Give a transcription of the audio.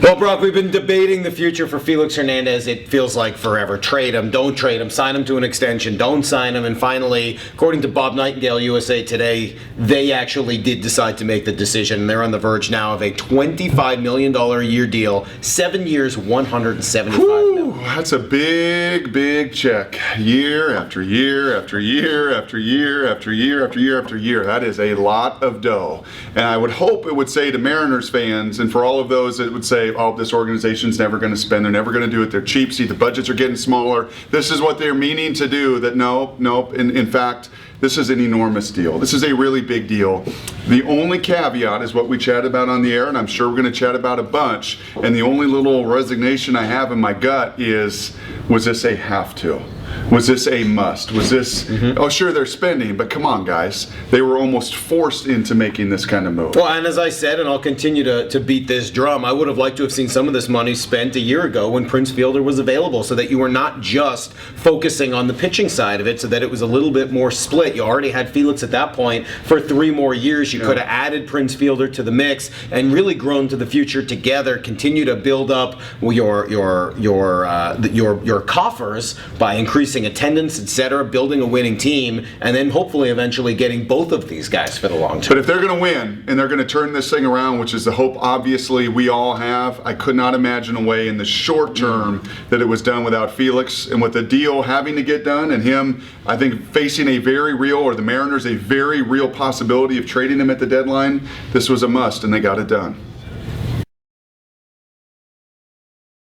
Well, Brock, we've been debating the future for Felix Hernandez. It feels like forever. Trade him, don't trade him, sign him to an extension, don't sign him. And finally, according to Bob Nightingale, USA Today, they actually did decide to make the decision. They're on the verge now of a $25 million a year deal, 7 years, $175 million. That's a big, big check. Year after year after year after year after year after year after year. That is a lot of dough. And I would hope it would say to Mariners fans, and for all of those that would say, oh, this organization's never going to spend, they're never going to do it, they're cheap, see, the budgets are getting smaller, this is what they're meaning to do, that nope. In fact, this is an enormous deal. This is a really big deal. The only caveat is what we chatted about on the air, and I'm sure we're going to chat about a bunch, and the only little resignation I have in my gut is, was this a have to? Was this a must? Was this, oh sure they're spending, but come on guys. They were almost forced into making this kind of move. Well, and as I said, and I'll continue to beat this drum, I would have liked to have seen some of this money spent a year ago when Prince Fielder was available, so that you were not just focusing on the pitching side of it, so that it was a little bit more split. You already had Felix at that point for 3 more years. You could have added Prince Fielder to the mix and really grown to the future together, continue to build up your coffers by increasing attendance, etc., building a winning team, and then hopefully eventually getting both of these guys for the long term. But if they're going to win and they're going to turn this thing around, which is the hope obviously we all have, I could not imagine a way in the short term that it was done without Felix, and with the deal having to get done and him, I think, facing a very real, or the Mariners, a very real possibility of trading him at the deadline, this was a must and they got it done.